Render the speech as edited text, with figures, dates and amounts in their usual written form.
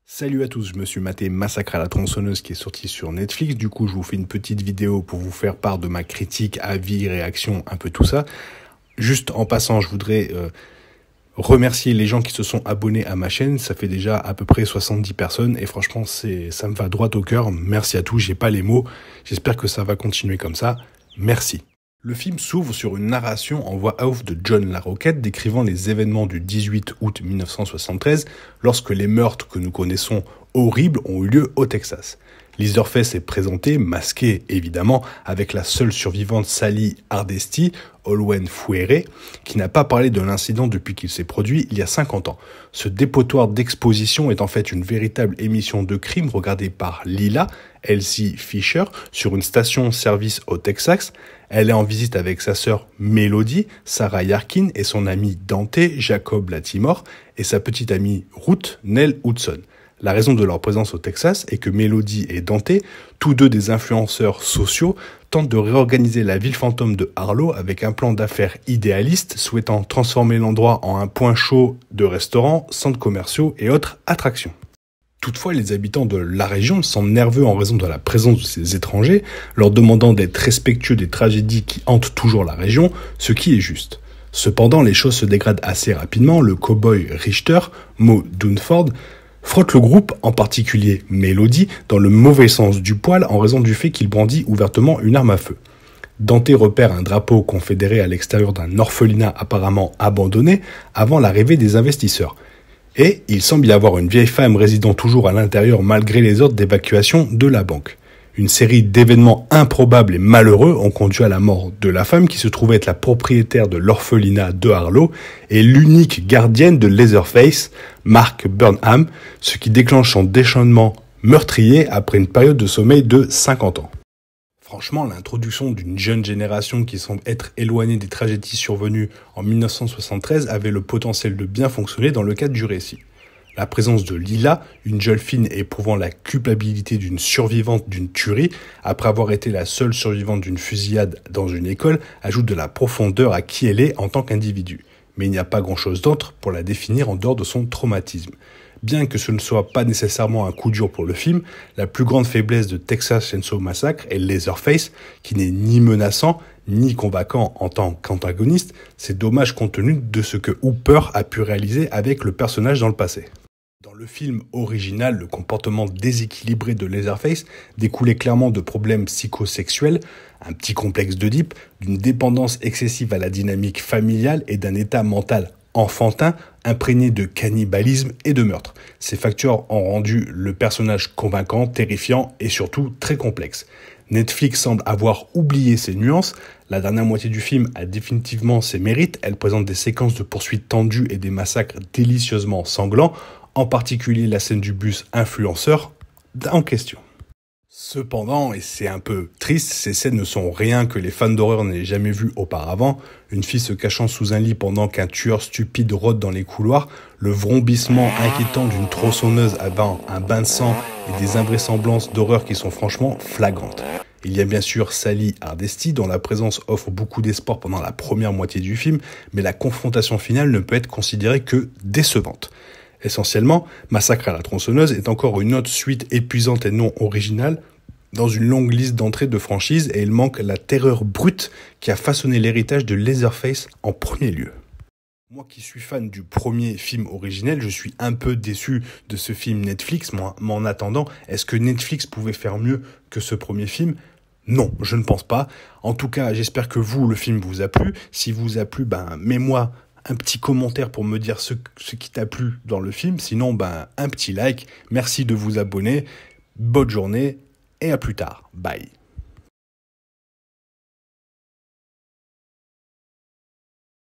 Salut à tous, je me suis maté Massacre à la tronçonneuse qui est sorti sur Netflix. Du coup, je vous fais une petite vidéo pour vous faire part de ma critique, avis, réaction, un peu tout ça. Juste en passant, je voudrais remercier les gens qui se sont abonnés à ma chaîne. Ça fait déjà à peu près 70 personnes et franchement, ça me va droit au cœur. Merci à tous, j'ai pas les mots. J'espère que ça va continuer comme ça. Merci. Le film s'ouvre sur une narration en voix off de John Larroquette décrivant les événements du 18 août 1973 lorsque les meurtres que nous connaissons horribles ont eu lieu au Texas. Leatherface est présenté, masqué évidemment, avec la seule survivante Sally Hardesty, Olwen Fouéré, qui n'a pas parlé de l'incident depuis qu'il s'est produit il y a 50 ans. Ce dépotoir d'exposition est en fait une véritable émission de crime regardée par Lila, Elsie Fisher, sur une station-service au Texas. Elle est en visite avec sa sœur Melody, Sarah Yarkin, et son ami Dante, Jacob Latimore, et sa petite amie Ruth, Nell Hudson. La raison de leur présence au Texas est que Melody et Dante, tous deux des influenceurs sociaux, tentent de réorganiser la ville fantôme de Harlow avec un plan d'affaires idéaliste souhaitant transformer l'endroit en un point chaud de restaurants, centres commerciaux et autres attractions. Toutefois, les habitants de la région semblent nerveux en raison de la présence de ces étrangers, leur demandant d'être respectueux des tragédies qui hantent toujours la région, ce qui est juste. Cependant, les choses se dégradent assez rapidement. Le cow-boy Richter, Mo Dunford, frotte le groupe, en particulier Melody, dans le mauvais sens du poil en raison du fait qu'il brandit ouvertement une arme à feu. Dante repère un drapeau confédéré à l'extérieur d'un orphelinat apparemment abandonné avant l'arrivée des investisseurs. Et il semble y avoir une vieille femme résidant toujours à l'intérieur malgré les ordres d'évacuation de la banque. Une série d'événements improbables et malheureux ont conduit à la mort de la femme qui se trouvait être la propriétaire de l'orphelinat de Harlow et l'unique gardienne de Leatherface, Mark Burnham, ce qui déclenche son déchaînement meurtrier après une période de sommeil de 50 ans. Franchement, l'introduction d'une jeune génération qui semble être éloignée des tragédies survenues en 1973 avait le potentiel de bien fonctionner dans le cadre du récit. La présence de Lila, une jeune fille éprouvant la culpabilité d'une survivante d'une tuerie, après avoir été la seule survivante d'une fusillade dans une école, ajoute de la profondeur à qui elle est en tant qu'individu. Mais il n'y a pas grand-chose d'autre pour la définir en dehors de son traumatisme. Bien que ce ne soit pas nécessairement un coup dur pour le film, la plus grande faiblesse de Texas Chainsaw Massacre est Leatherface, qui n'est ni menaçant, ni convaincant en tant qu'antagoniste. C'est dommage compte tenu de ce que Hooper a pu réaliser avec le personnage dans le passé. Dans le film original, le comportement déséquilibré de Leatherface découlait clairement de problèmes psychosexuels, un petit complexe d'Oedipe, d'une dépendance excessive à la dynamique familiale et d'un état mental enfantin imprégné de cannibalisme et de meurtre. Ces facteurs ont rendu le personnage convaincant, terrifiant et surtout très complexe. Netflix semble avoir oublié ces nuances. La dernière moitié du film a définitivement ses mérites. Elle présente des séquences de poursuites tendues et des massacres délicieusement sanglants, en particulier la scène du bus influenceur en question. Cependant, et c'est un peu triste, ces scènes ne sont rien que les fans d'horreur n'aient jamais vu auparavant. Une fille se cachant sous un lit pendant qu'un tueur stupide rôde dans les couloirs, le vrombissement inquiétant d'une tronçonneuse avant un bain de sang et des invraisemblances d'horreur qui sont franchement flagrantes. Il y a bien sûr Sally Hardesty dont la présence offre beaucoup d'espoir pendant la première moitié du film, mais la confrontation finale ne peut être considérée que décevante. Essentiellement, Massacre à la tronçonneuse est encore une autre suite épuisante et non originale dans une longue liste d'entrées de franchises et il manque la terreur brute qui a façonné l'héritage de Leatherface en premier lieu. Moi qui suis fan du premier film originel, je suis un peu déçu de ce film Netflix, mais en attendant, est-ce que Netflix pouvait faire mieux que ce premier film ? Non, je ne pense pas. En tout cas, j'espère que vous, le film vous a plu. Si vous a plu, mets-moi un petit commentaire pour me dire ce qui t'a plu dans le film. Sinon, un petit like. Merci de vous abonner. Bonne journée et à plus tard. Bye.